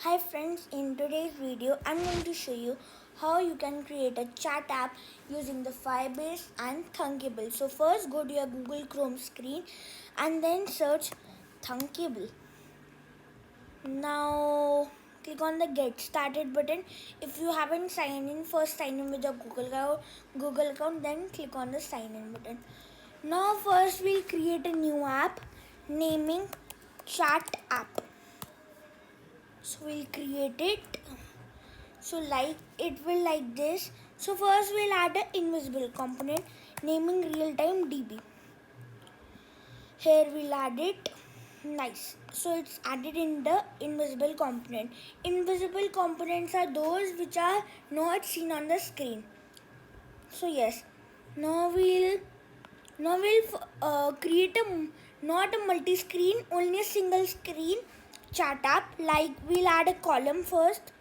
Hi friends, in today's video I'm going to show you how you can create a chat app using the Firebase and Thunkable. So first go to your Google Chrome screen and then search Thunkable. Now click on the get started button. If you haven't signed in, first sign in with your Google account, then click on the sign in button. Now first we'll create a new app naming chat app. So we'll create it. So like it will like this. So first we'll add an invisible component naming real-time DB. Here we'll add it. Nice. So it's added in the invisible component. Invisible components are those which are not seen on the screen. So yes. Now we'll create not a multi-screen, only a single screen chat app. Like we'll add a column first.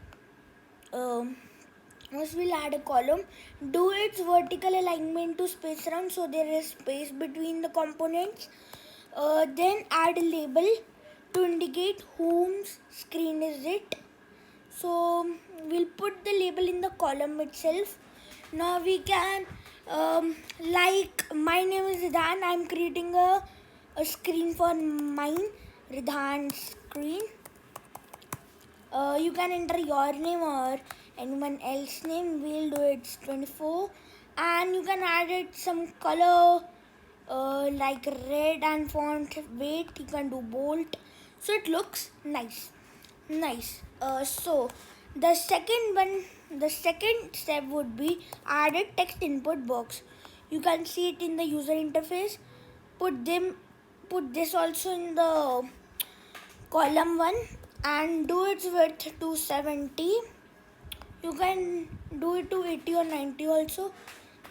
First we'll add a column. Do its vertical alignment to space around so there is space between the components. Then add a label to indicate whose screen is it. So we'll put the label in the column itself. Now we can like my name is Ridhan. I'm creating a screen for mine, Ridhan's screen. You can enter your name or anyone else's name. We'll do it's 24, and you can add it some color like red and font weight. You can do bold, so it looks nice. So the second step would be add a text input box. You can see it in the user interface. Put this also in the column 1 and do its width to 70. You can do it to 80 or 90 also,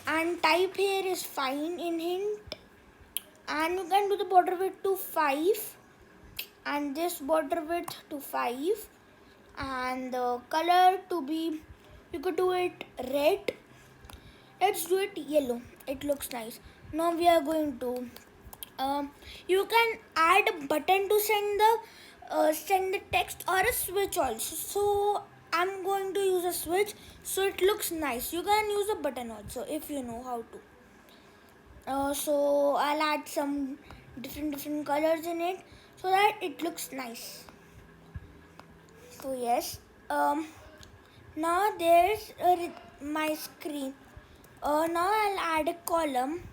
and type here is fine in hint, and you can do the border width to 5 and this border width to 5, and the color to be, you could do it red. Let's do it yellow. It looks nice. Now we are going to you can add a button to send the text or a switch also. So I'm going to use a switch so it looks nice. You can use a button also if you know how to. So I'll add some different colors in it so that it looks nice. So yes, now there's my screen. Now I'll add a column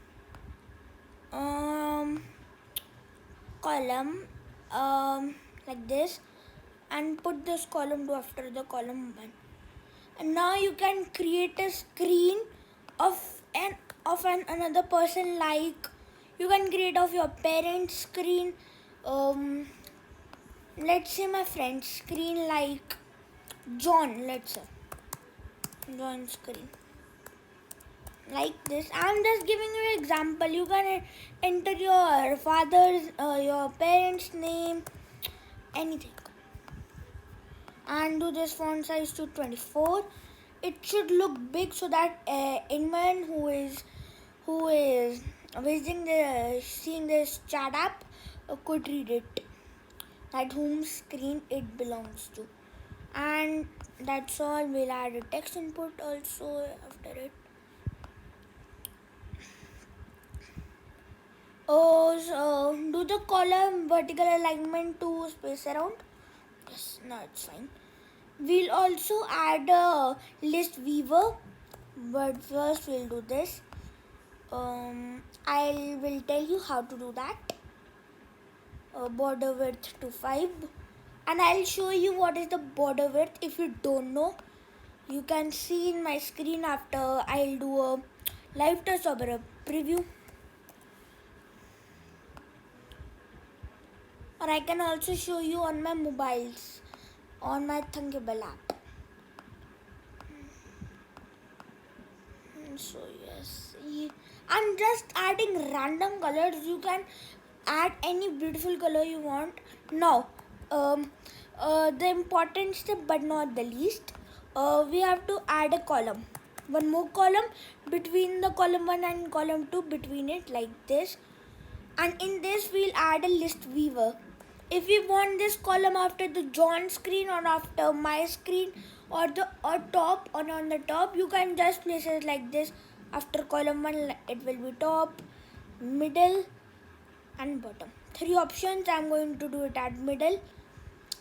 like this, and put this column to after the column 1. And now you can create a screen of another person. Like you can create of your parents' screen. Let's say my friend's screen, like John. Let's say John's screen. Like this. I'm just giving you an example. You can enter your father's, your parents' name, anything, and do this font size to 24. It should look big so that anyone who is seeing this chat app could read it, that whom screen it belongs to. And that's all. We'll add a text input also after it. So do the column vertical alignment to space around. Yes, no, it's fine. We'll also add a list viewer, but first we'll do this. I will tell you how to do that. Border width to 5, and I'll show you what is the border width. If you don't know, you can see in my screen after I'll do a live test or a preview. Or I can also show you on my mobiles, on my Thunkable app. So yes, I'm just adding random colors. You can add any beautiful color you want. Now, the important step but not the least, we have to add a column. One more column between the column 1 and column 2, between it, like this. And in this we'll add a list viewer. if we want this column after the John screen or after my screen or top or on the top, you can just place it like this. After column 1 it will be top, middle and bottom. 3 options. I'm going to do it at middle.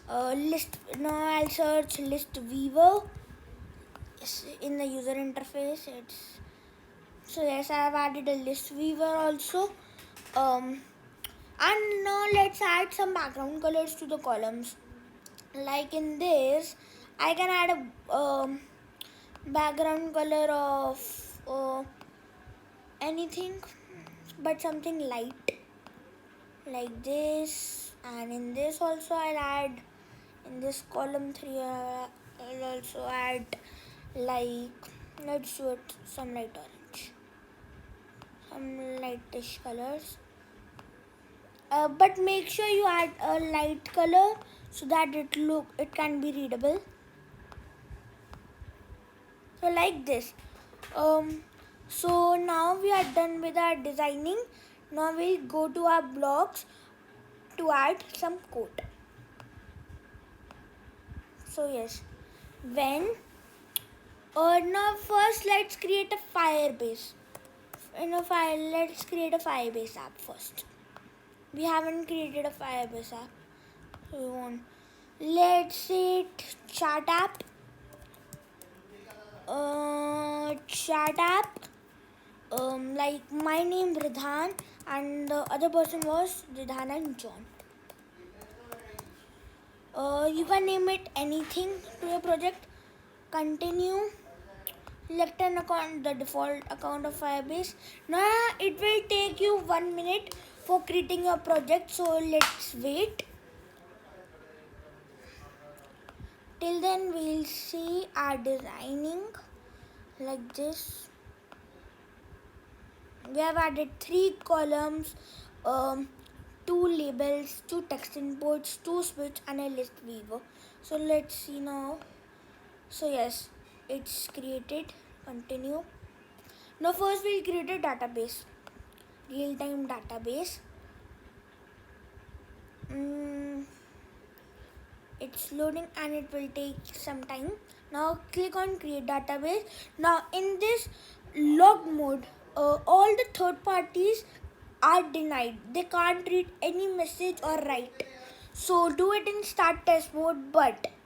List. Now I'll search list viewer in the user interface. So yes, I have added a list viewer also. And now let's add some background colors to the columns. Like in this, I can add a background color of anything, but something light, like this. And in this also I'll add, in this column 3 I'll also add, like, let's do it some light orange, some lightish colors. But make sure you add a light color so that it can be readable. So like this. So now we are done with our designing. Now we'll go to our blocks to add some code. So yes, now first let's create a Firebase. Let's create a Firebase app first. We haven't created a Firebase app. So let's say chat app. Like my name Ridhan and the other person was Ridhan and John. You can name it anything to your project. Continue. Select an account, the default account of Firebase. Now it will take you 1 minute for creating your project, so let's wait. Till then we'll see our designing like this. We have added 3 columns, 2 labels, 2 text inputs, 2 switch and a list viewer. So let's see now. So yes, it's created. Continue. Now first we'll create a database, real-time database. It's loading and it will take some time. Now click on create database. Now in this log mode, all the third parties are denied. They can't read any message or write. So do it in start test mode,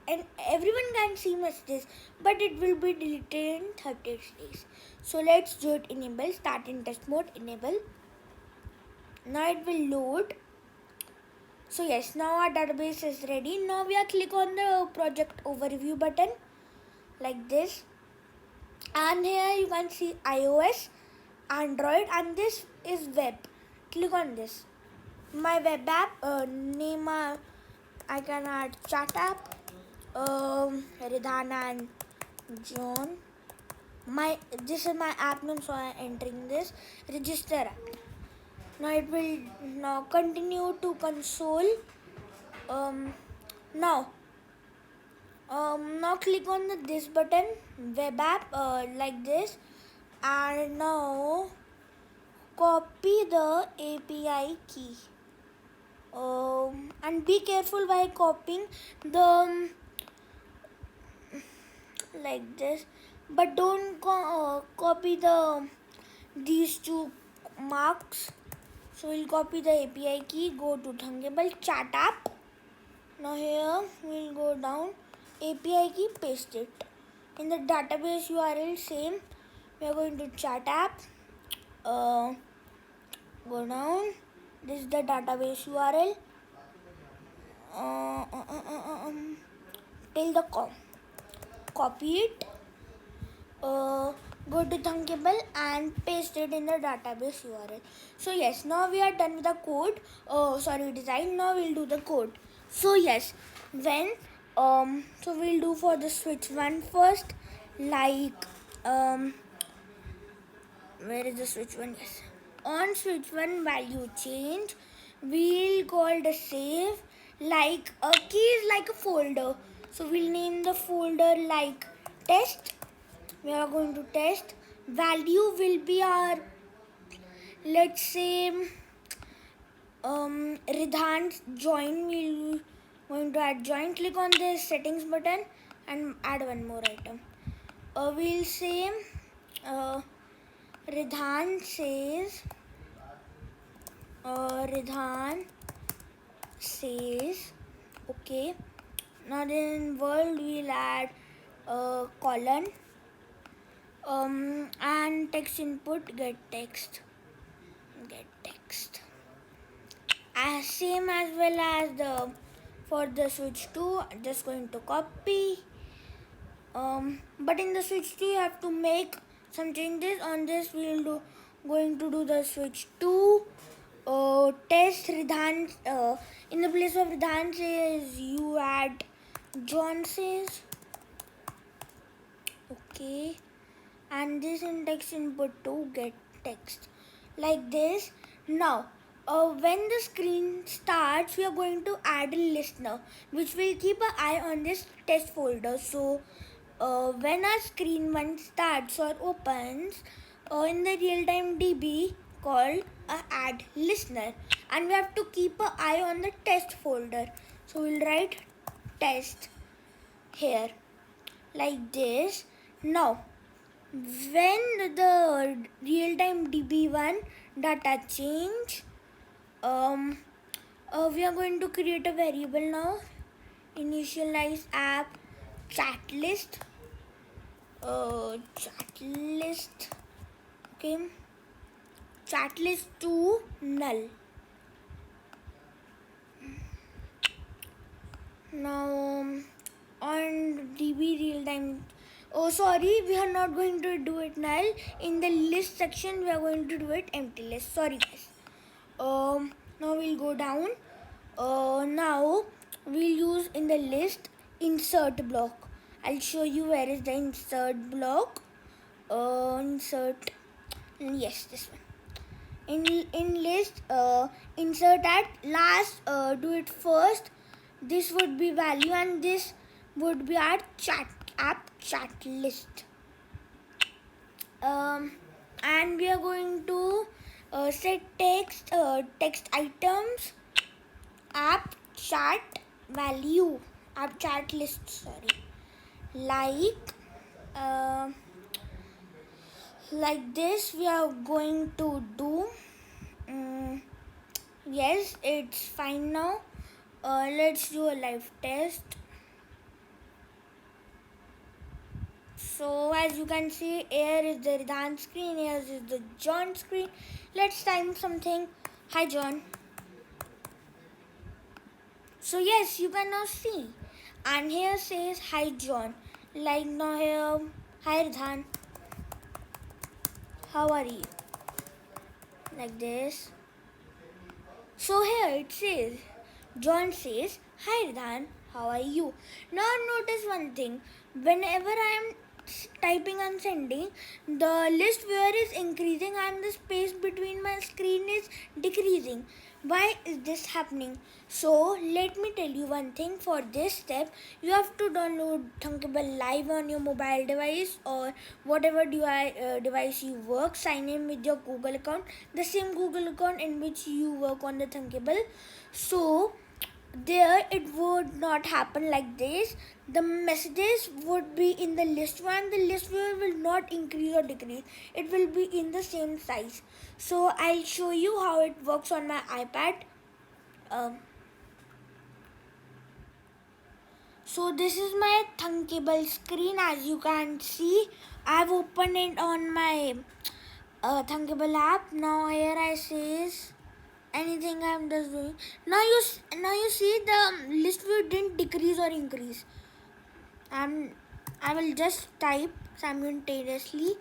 and everyone can see messages, but it will be deleted in 30 days. So let's do it. Enable start in test mode, enable. Now it will load. So yes, now our database is ready. Now we are click on the project overview button like this, and here you can see iOS, Android, and this is web. Click on this. My web app name, I can add chat app, Ridhan and John. This is my app name, so I am entering this. Register app. Now it will now continue to console. Now click on this button, web app, like this, and now copy the API key. And be careful while copying the like this, but don't copy these 2 marks. So we'll copy the API key, go to Thunkable chat app. Now here we'll go down, API key, paste it. In the database URL same, we are going to chat app, go down, this is the database URL, till the com, copy it, go to Thunkable and paste it in the database URL. So yes, now we are done with the code, design. Now we'll do the code. So yes, so we'll do for the switch 1 first, like, where is the switch 1? Yes, on switch 1 value change, we'll call the save, like a key is like a folder, so we'll name the folder like test. We are going to test. Value will be our, let's say, Ridhan's join, we'll going to add join. Click on the settings button and add one more item. We'll say Ridhan says okay. Now in world we'll add colon and text input get text. As same as well as the for the switch 2, just going to copy. But in the switch 2 you have to make some changes. On this we'll going to do the switch 2 test Ridhan. In the place of Ridhan says you add John says okay, and this in text input to get text like this. Now when the screen starts, we are going to add a listener which will keep an eye on this test folder. So when our screen 1 starts or opens in the real-time DB called add listener, and we have to keep an eye on the test folder. So we'll write test here like this. Now when the real-time DB1 data change, we are going to create a variable now. Initialize app chat list. Okay, chat list to null. Now on DB real time. Oh, sorry, we are not going to do it null. In the list section, we are going to do it empty list. Sorry, guys. Now we'll go down. Now we'll use in the list insert block. I'll show you where is the insert block. Insert. Yes, this one. In list, insert at last. Do it first. This would be value, and this would be our app chat list. And we are going to set text items app chat value, app chat list, sorry, like this we are going to do. Yes, it's fine now. Let's do a live test. So as you can see, here is the Ridhan screen, here is the John screen. Let's type something. Hi John. So yes, you can now see. And here says hi John. Like now here, hi Ridhan. How are you? Like this. So here it says, John says, hi Ridhan, how are you? Now notice one thing. Whenever I am typing and sending, the list viewer is increasing and the space between my screen is decreasing. Why is this happening? So let me tell you one thing. For this step, you have to download Thunkable live on your mobile device or whatever device you work. Sign in with your Google account, the same Google account in which you work on the Thunkable. So there it would not happen like this. The messages would be in the list one. The list viewer will not increase or decrease. It will be in the same size. So I'll show you how it works on my iPad. So this is my Thunkable screen. As you can see, I've opened it on my Thunkable app. Now here I says anything I'm just doing. Now you see the list view didn't decrease or increase. I will just type simultaneously.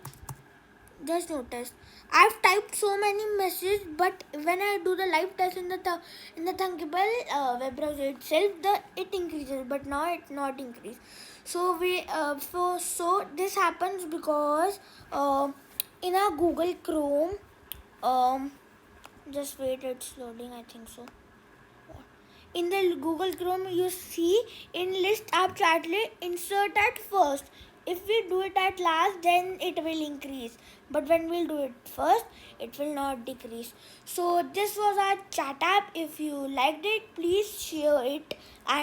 Just notice I've typed so many messages, but when I do the live test in the Thunkable web browser itself, it increases, but now it's not increased. So so this happens because in our Google Chrome, just wait, it's loading, I think so. In the Google Chrome, you see in list app chat list, insert at first. if we do it at last, then it will increase, but when we'll do it first, it will not decrease. So this was our chat app. If you liked it, please share it, and